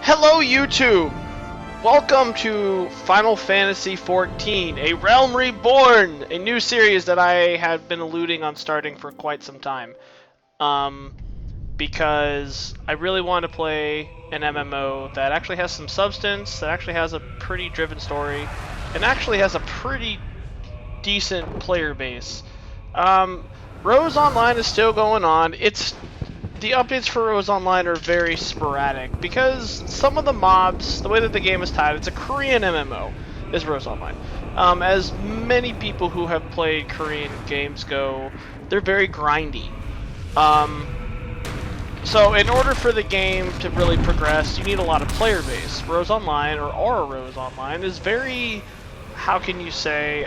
Hello YouTube! Welcome to Final Fantasy XIV, A Realm Reborn! A new series that I have been alluding on starting for quite some time. Because I really want to play an MMO that actually has some substance, that actually has a pretty driven story, and actually has a pretty decent player base. Rose Online is still going on. The updates for Rose Online are very sporadic because some of the mobs, the way that the game is tied, it's a Korean MMO, is Rose Online. As many people who have played Korean games go, they're very grindy. So in order for the game to really progress, you need a lot of player base. Rose Online, or Aura Rose Online, is very, how can you say,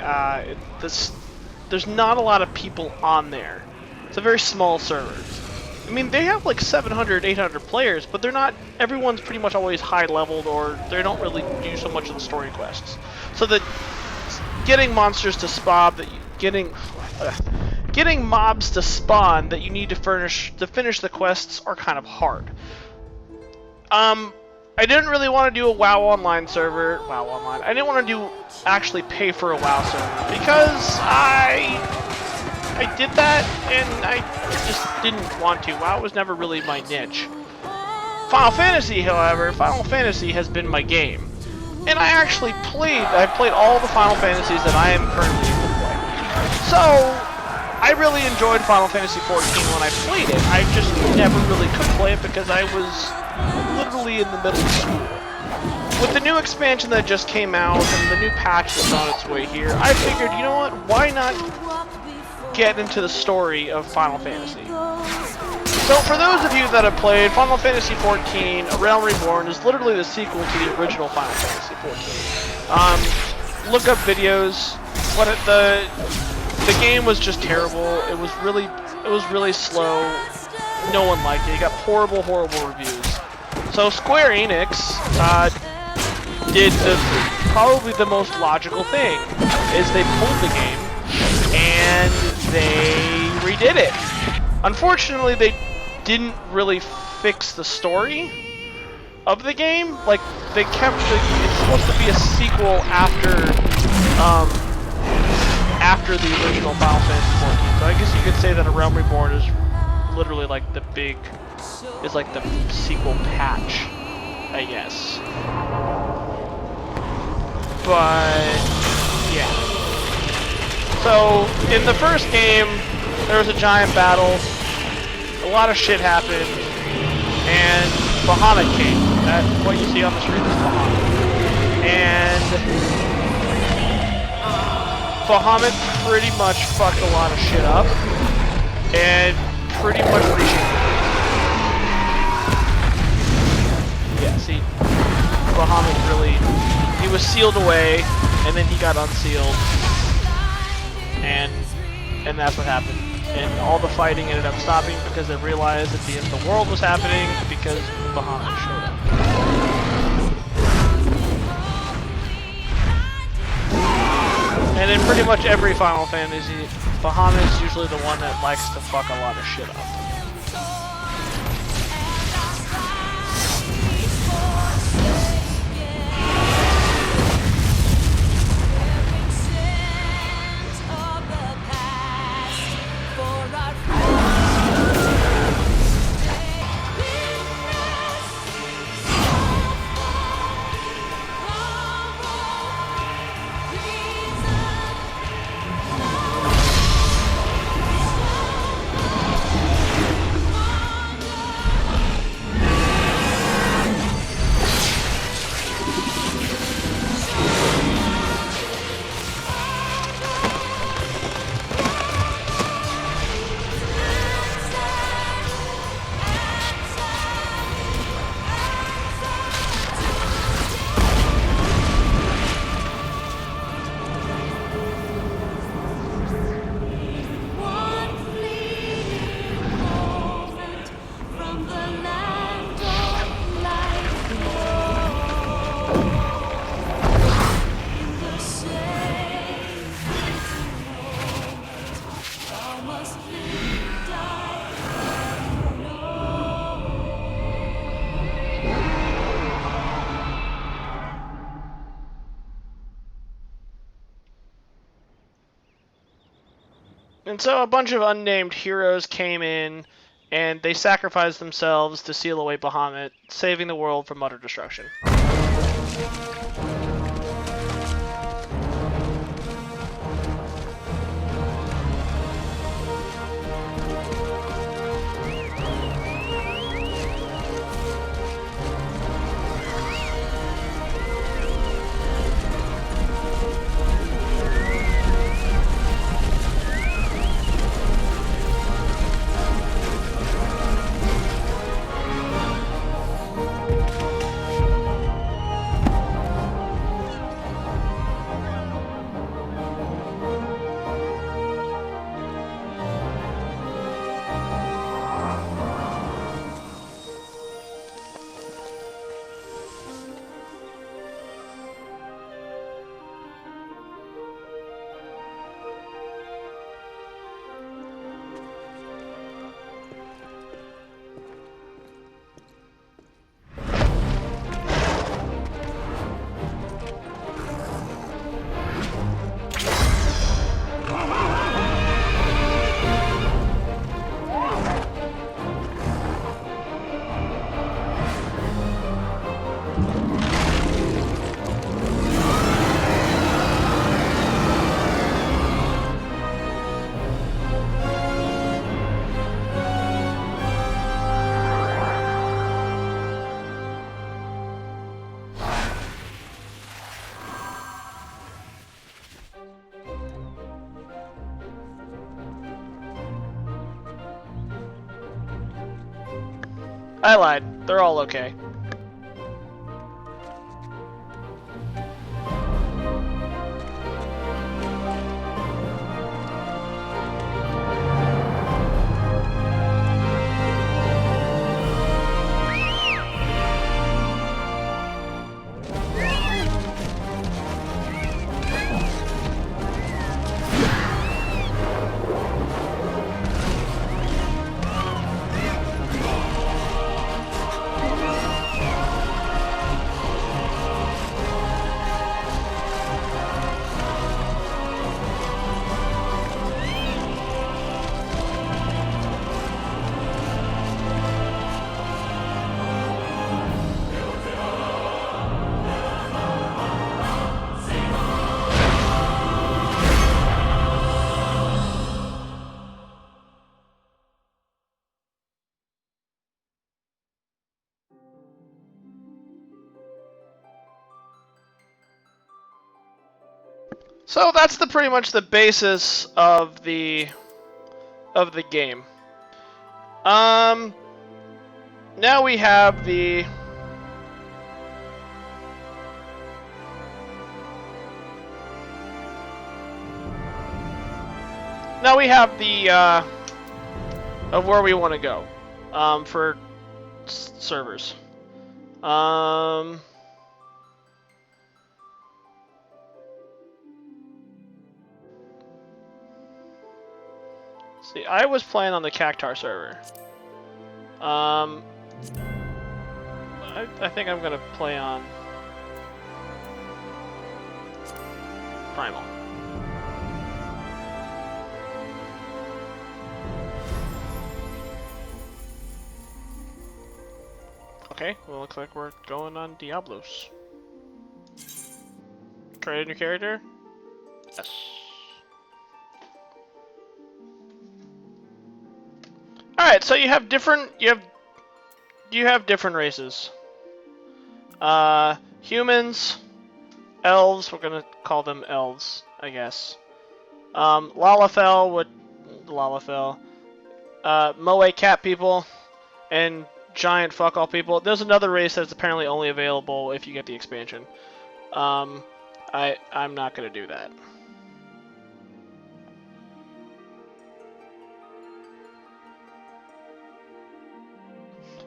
there's not a lot of people on there. It's a very small server. I mean, they have like 700, 800 players, but they're not, everyone's pretty much always high-leveled, or they don't really do so much of the story quests. So that getting monsters to spawn, getting mobs to spawn that you need to finish the quests are kind of hard. I didn't really want to do a WoW Online server, I didn't want to actually pay for a WoW server, because I did that, and I just didn't want to. WoW was never really my niche. Final Fantasy, however, Final Fantasy has been my game. And I've played all the Final Fantasies that I am currently able to play. So, I really enjoyed Final Fantasy XIV when I played it. I just never really could play it because I was literally in the middle of school. With the new expansion that just came out, and the new patch that's on its way here, I figured, you know what, why not get into the story of Final Fantasy. So for those of you that have played Final Fantasy XIV, A Realm Reborn is literally the sequel to the original Final Fantasy XIV. Look up videos. The game was just terrible. It was really slow. No one liked it. It got horrible reviews. So Square Enix did probably the most logical thing, is they pulled the game and they redid it. Unfortunately, they didn't really fix the story of the game. Like, it's supposed to be a sequel after the original Final Fantasy XIV. So I guess you could say that A Realm Reborn is literally like the sequel patch, I guess. But yeah. So, in the first game, there was a giant battle, a lot of shit happened, and Bahamut came. What you see on the screen is Bahamut. And Bahamut pretty much fucked a lot of shit up, and pretty much yeah, see, Bahamut he was sealed away, and then he got unsealed. And that's what happened. And all the fighting ended up stopping because they realized that the end of the world was happening because Bahamut showed up. And in pretty much every Final Fantasy, Bahamut is usually the one that likes to fuck a lot of shit up. And so a bunch of unnamed heroes came in, and they sacrificed themselves to seal away Bahamut, saving the world from utter destruction. I lied. They're all okay. So that's pretty much the basis of the game. Now we have the of where we want to go for servers. See, I was playing on the Cactar server. I think I'm gonna play on Primal. Okay, well, looks like we're going on Diablos. Create a new character? Yes. Alright, so you have different races. Humans, elves, we're gonna call them elves, I guess. Lalafell, Moe cat people, and giant fuck all people. There's another race that's apparently only available if you get the expansion. I'm not gonna do that.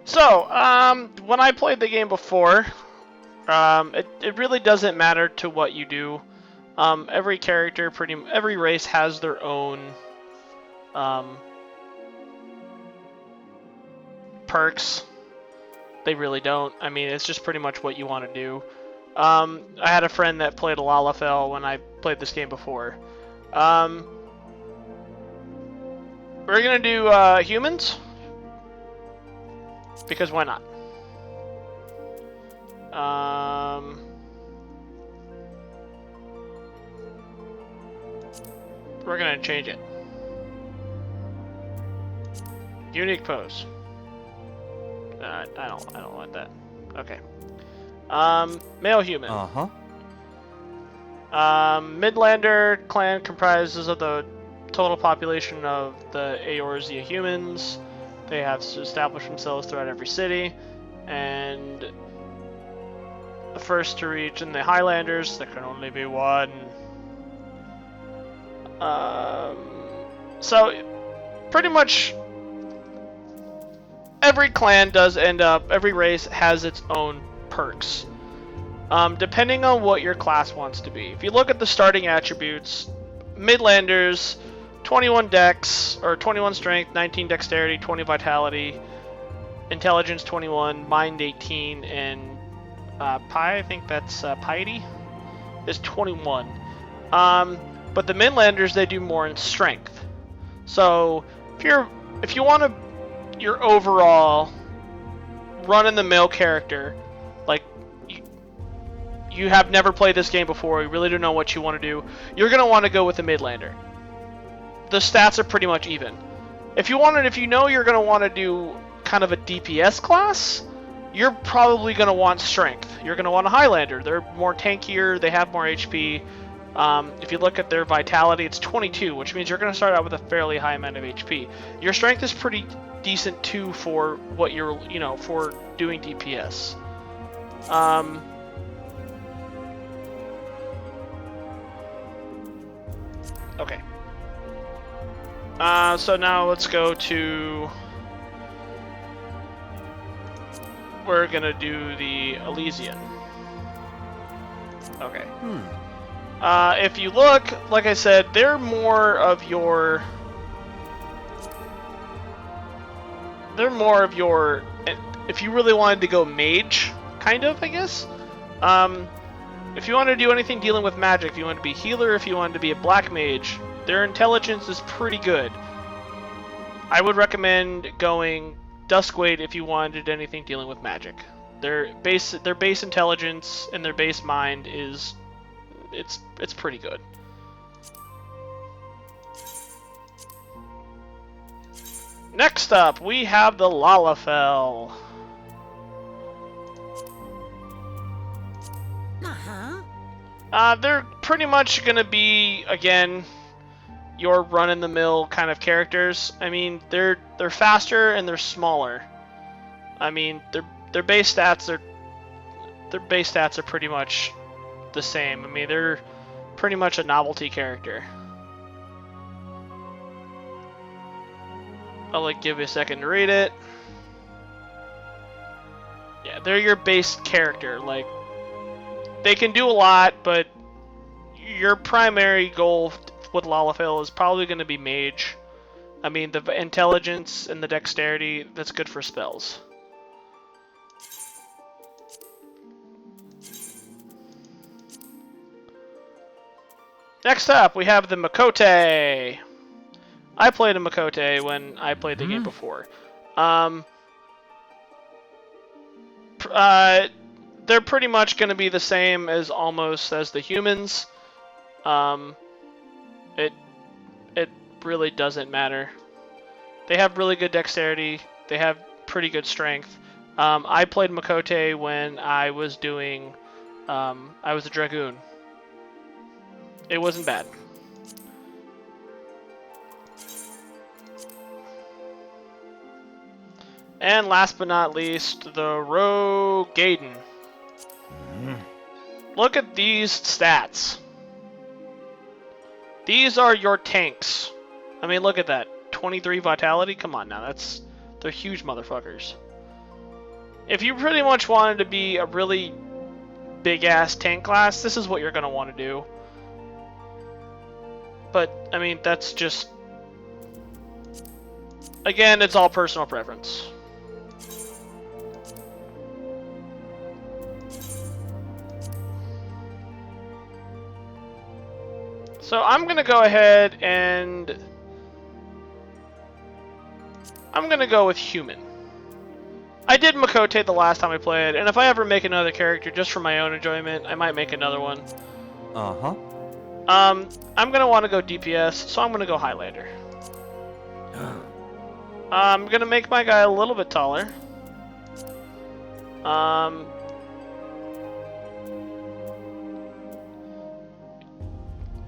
So, when I played the game before, it really doesn't matter to what you do. Every character, every race has their own perks. They really don't. I mean, it's just pretty much what you want to do. I had a friend that played a Lalafell when I played this game before. We're gonna do humans because why not? We're gonna change it. Unique pose. I don't want that. Okay. Male human. Uh-huh. Midlander clan comprises of the total population of the Eorzea humans. They have established themselves throughout every city, and the first to reach in the Highlanders, there can only be one. So pretty much every clan does end up, every race has its own perks. Depending on what your class wants to be. If you look at the starting attributes, Midlanders, 21 dex, or 21 strength, 19 dexterity, 20 vitality, intelligence 21, mind 18, and I think that's piety, is 21. But the Midlanders, they do more in strength. So if you want your overall run-in-the-mill character, like you have never played this game before, you really don't know what you want to do, you're going to want to go with the Midlander. The stats are pretty much even. If you know you're going to want to do kind of a DPS class, you're probably going to want strength. You're going to want a Highlander. They're more tankier, they have more HP. If you look at their vitality, it's 22, which means you're going to start out with a fairly high amount of HP. Your strength is pretty decent too for what you're, for doing DPS. Okay. So now let's go to... We're gonna do the Elysian. Okay. If you look, like I said, they're more of your... If you really wanted to go mage, kind of, I guess. If you want to do anything dealing with magic, if you want to be healer, if you want to be a black mage, their intelligence is pretty good. I would recommend going Duskwade if you wanted anything dealing with magic. Their base intelligence and their base mind is it's pretty good. Next up, we have the Lalafell. They're pretty much gonna be, again, your run-in-the-mill kind of characters. I mean, they're faster and they're smaller. I mean, their base stats are pretty much the same. I mean, they're pretty much a novelty character. I'll give you a second to read it. Yeah, they're your base character. Like, they can do a lot, but your primary goal with Lalafell is probably going to be mage. I mean, the intelligence and the dexterity, that's good for spells. Next up, we have the Makote. I played a Makote when I played the game before. They're pretty much going to be the same as the humans. It really doesn't matter. They have really good dexterity. They have pretty good strength. I played Makote when I was doing... I was a Dragoon. It wasn't bad. And last but not least, the Rogue Gaiden. Look at these stats. These are your tanks. I mean, look at that. 23 vitality? Come on now, they're huge motherfuckers. If you pretty much wanted to be a really big-ass tank class, this is what you're going to want to do. But, I mean, that's just... Again, it's all personal preference. So I'm going to go ahead and I'm gonna go with human. I did Makote the last time I played, and if I ever make another character just for my own enjoyment, I might make another one. Uh-huh. I'm gonna want to go DPS, so I'm gonna go Highlander. I'm gonna make my guy a little bit taller.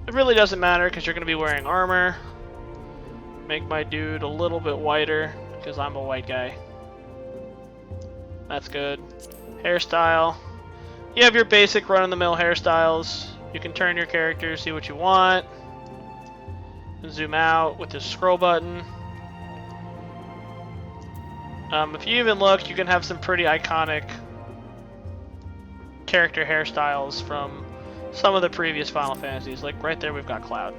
It really doesn't matter because you're gonna be wearing armor. Make my dude a little bit whiter because I'm a white guy. That's good. Hairstyle. You have your basic run-of-the-mill hairstyles. You can turn your character, see what you want. Zoom out with the scroll button. If you even look, you can have some pretty iconic character hairstyles from some of the previous Final Fantasies. Like right there, we've got Cloud.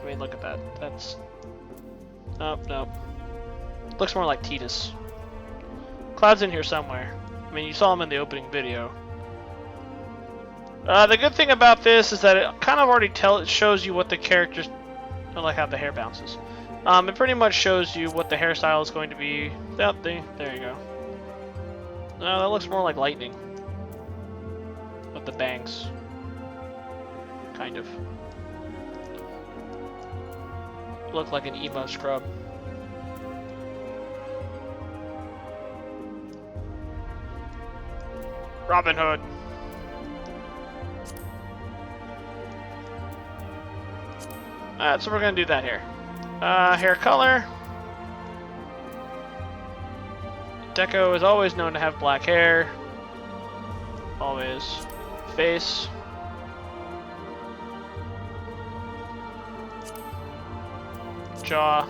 I mean, look at that. That's... Nope, nope. Looks more like Tidus. Cloud's in here somewhere. I mean, you saw him in the opening video. The good thing about this is that it kind of already shows you what the characters... I like how the hair bounces. It pretty much shows you what the hairstyle is going to be. Yep, there you go. No, that looks more like lightning. With the bangs. Kind of. Look like an emo scrub. Robin Hood. Alright, so we're gonna do that here. Hair color. Deco is always known to have black hair. Always. Face. Jaw.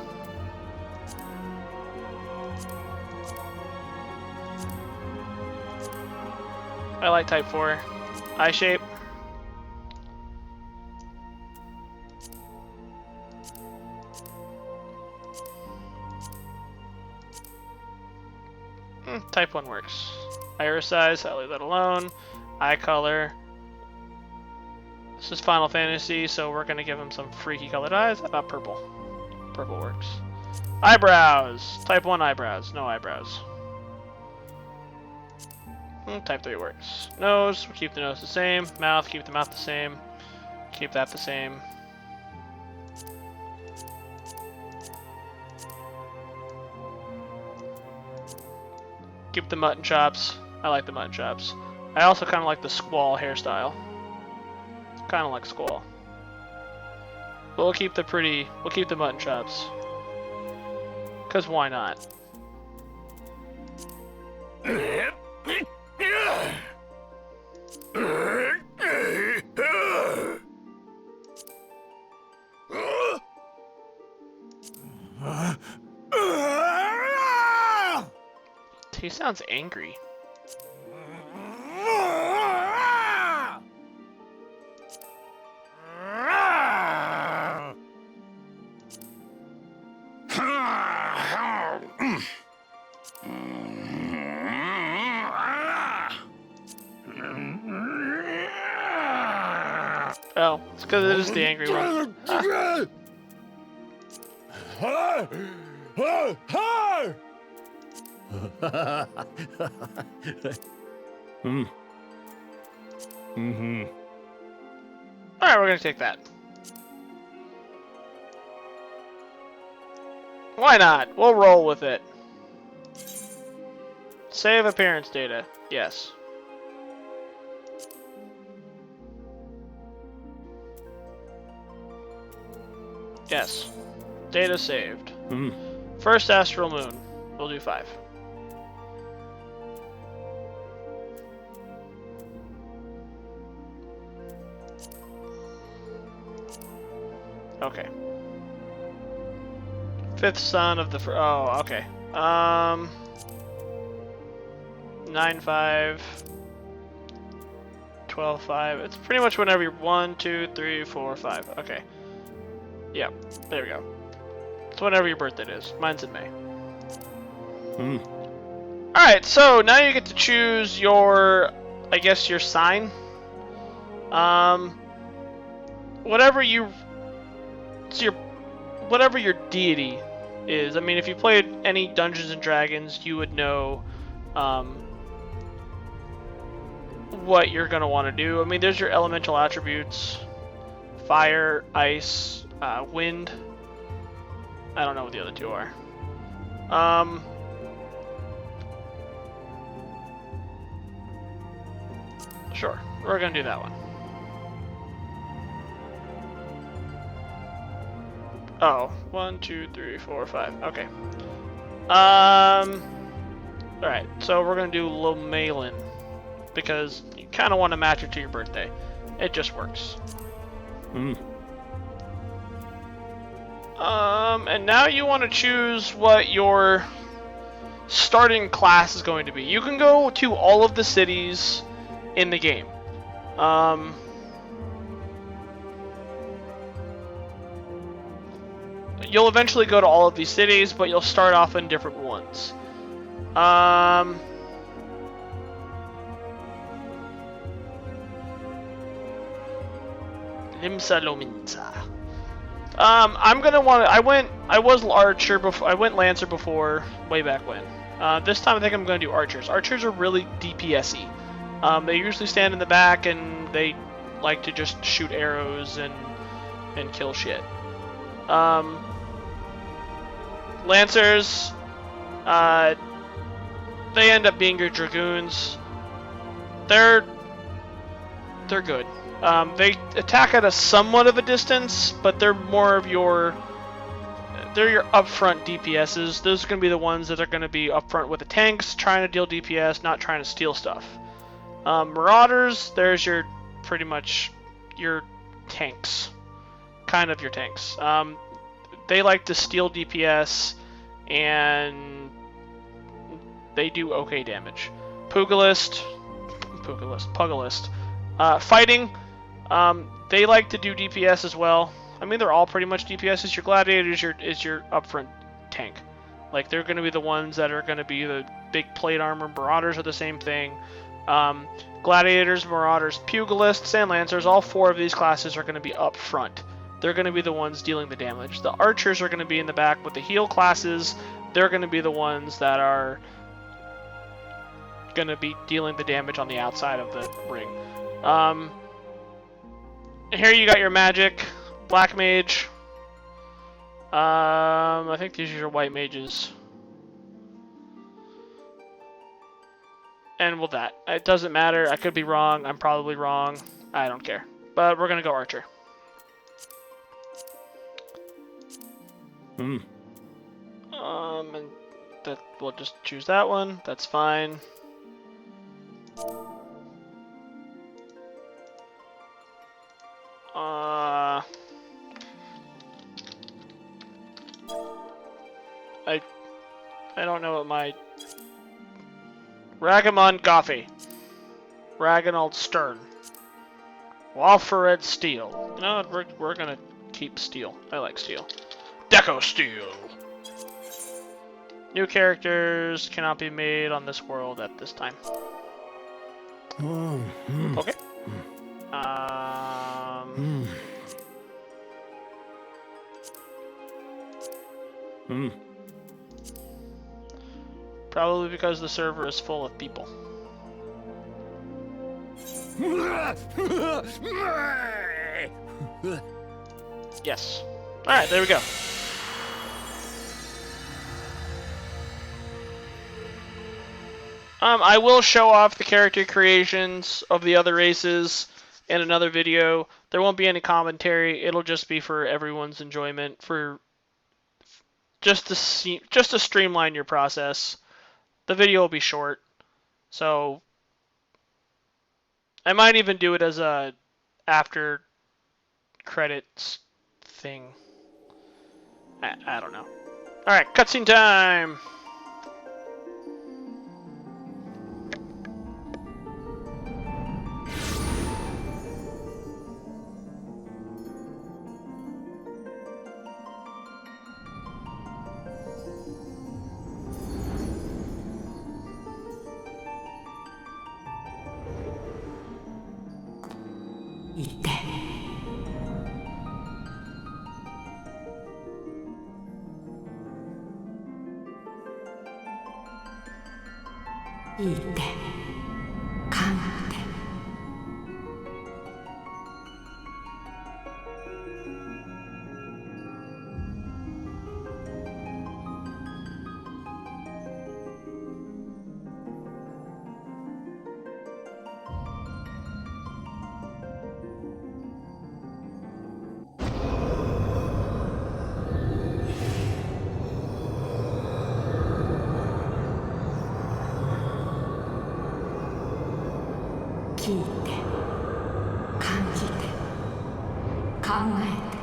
I like type 4. Eye shape. Type 1 works. Iris size, I'll leave that alone. Eye color. This is Final Fantasy, so we're gonna give him some freaky colored eyes. How about purple? Purple works. Eyebrows! Type 1 eyebrows, no eyebrows. Type 3 works. Nose, we'll keep the nose the same. Mouth, keep the mouth the same. Keep that the same. Keep the mutton chops. I like the mutton chops. I also kind of like the Squall hairstyle. Kind of like Squall. But we'll keep the mutton chops. Because why not? He sounds angry. Oh, it's because it is the angry one. Alright, we're gonna take that. Why not? We'll roll with it. Save appearance data. Yes. Yes. Data saved. First astral moon. We'll do 5. Okay. 5th son of the oh, okay. 9-5, 12-5. It's pretty much whenever you're 1, 2, 3, 4, 5. Okay. Yep. There we go. It's whenever your birthday is. Mine's in May. Alright, so now you get to choose your, I guess, your sign. Whatever your deity is, I mean, if you played any Dungeons and Dragons, you would know what you're going to want to do. I mean, there's your elemental attributes: fire, ice, wind. I don't know what the other two are. Sure, we're going to do that one. Oh, 1, 2, 3, 4, 5. Okay. Alright, so we're gonna do Lomelin, because you kind of want to match it to your birthday. It just works. And now you want to choose what your starting class is going to be. You can go to all of the cities in the game. You'll eventually go to all of these cities, but you'll start off in different ones. Limsa Lominsa. I'm gonna want to. I was archer before. I went lancer before, way back when. This time I think I'm gonna do archers. Archers are really DPS-y. They usually stand in the back and they like to just shoot arrows and kill shit. Lancers, they end up being your dragoons. They're good. They attack at a somewhat of a distance, but they're more of your upfront DPSs. Those are going to be the ones that are going to be upfront with the tanks, trying to deal DPS, not trying to steal stuff. Marauders, there's your pretty much your tanks, kind of your tanks. They like to steal DPS, and they do okay damage. Pugilist, fighting, they like to do DPS as well. I mean, they're all pretty much DPS. Your gladiator is your upfront tank. Like, they're going to be the ones that are going to be the big plate armor. Marauders are the same thing. Gladiators, Marauders, Pugilists, and Lancers, all four of these classes are going to be up front. They're going to be the ones dealing the damage. The archers are going to be in the back with the heal classes. They're going to be the ones that are going to be dealing the damage on the outside of the ring. Here you got your magic. Black mage. I think these are your white mages. And with that, it doesn't matter. I could be wrong. I'm probably wrong. I don't care. But we're going to go archer. And that we'll just choose that one. That's fine. I don't know what my Ragamon Goffy. Ragnald Stern. Walfared Steel. You know what? We're gonna keep steel. I like steel. Deco Steel. New characters cannot be made on this world at this time. Okay. Probably because the server is full of people. Yes. Alright, there we go. I will show off the character creations of the other races in another video. There won't be any commentary. It'll just be for everyone's enjoyment, for just to streamline your process. The video will be short, so I might even do it as a after credits thing. I don't know. All right, cutscene time. いいてかんて聞いて感じて考えて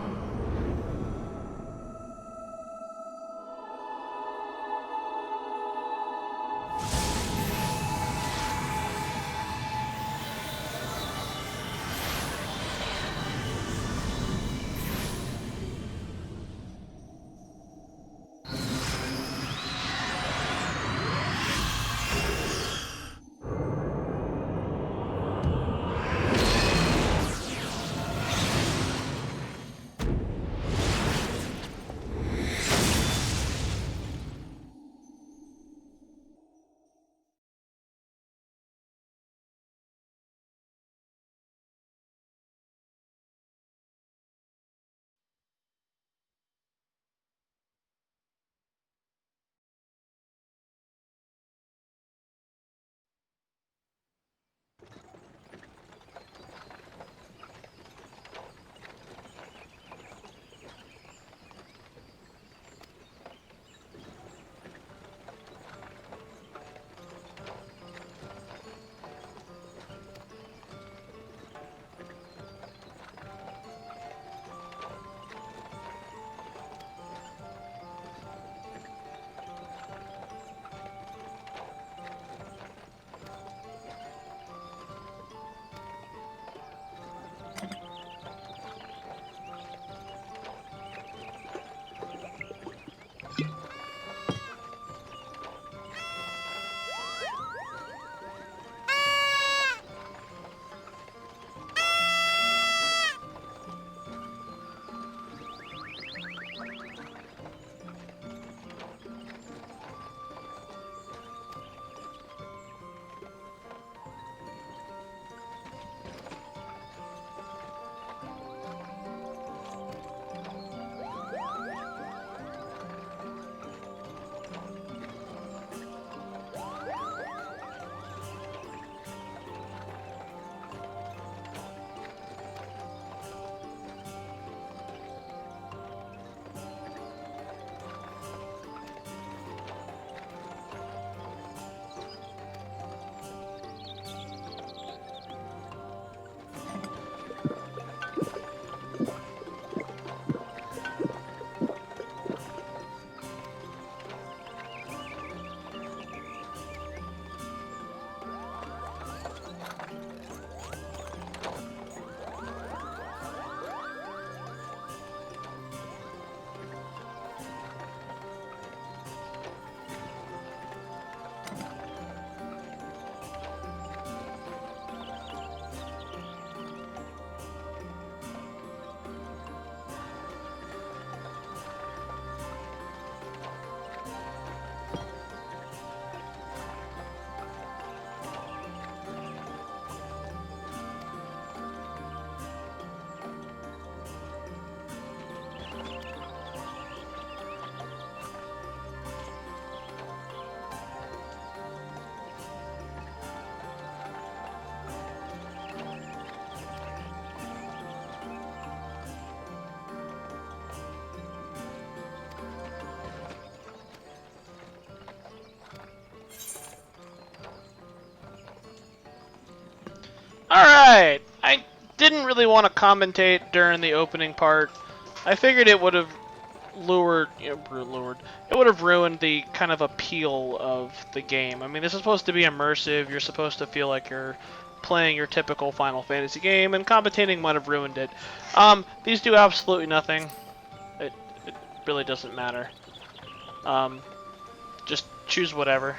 Alright! I didn't really want to commentate during the opening part. I figured it would have it would have ruined the kind of appeal of the game. I mean, this is supposed to be immersive, you're supposed to feel like you're playing your typical Final Fantasy game, and commentating might have ruined it. These do absolutely nothing. It really doesn't matter. Just choose whatever.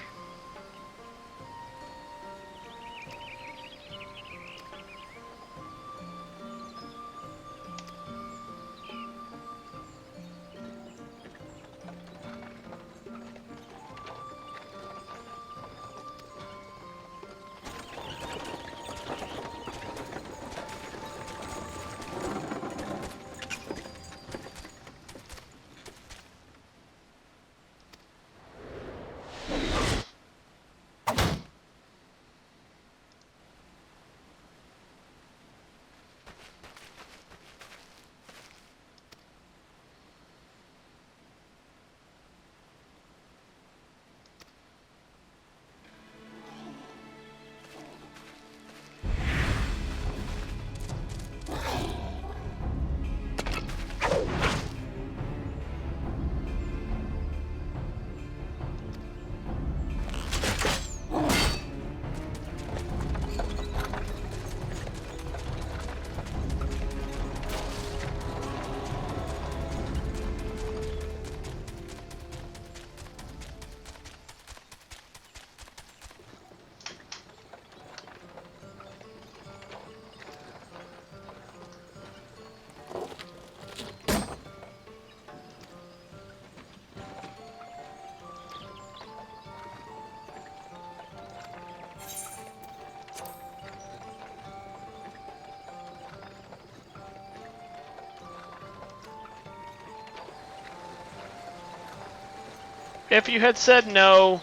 If you had said no,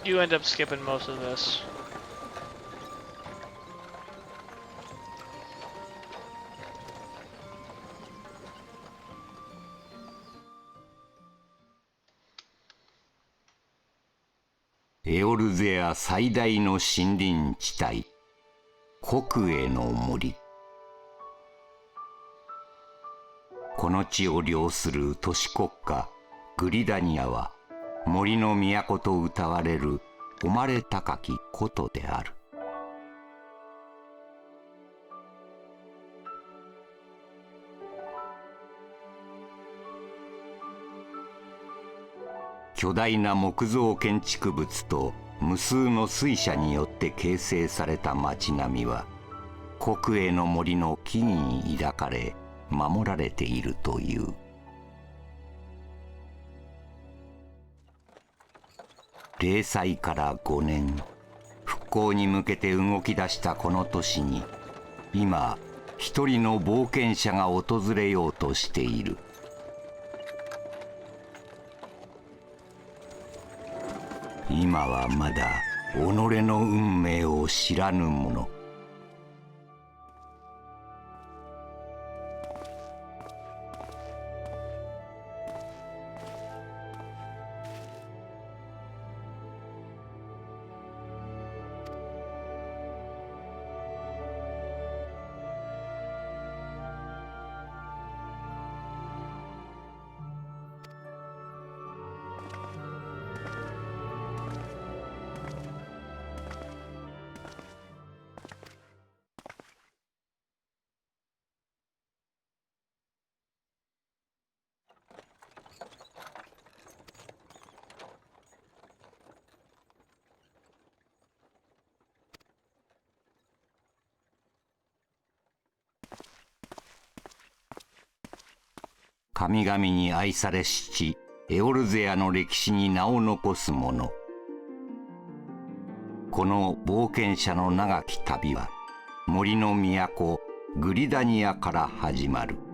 you end up skipping most of this.エオルゼア最大の森林地帯、国営の森。この地を領する都市国家グリダニアは森の都と謳われる誉れ高き古都である。巨大な木造建築物と無数の水車によって形成された街並みは国営の森の木々に抱かれ守られているという。零災から5年、復興に向けて動き出したこの都市に今一人の冒険者が訪れようとしている。今はまだ己の運命を知らぬ者。神々に愛されし地エオルゼアの歴史に名を残す者。この冒険者の長き旅は森の都グリダニアから始まる。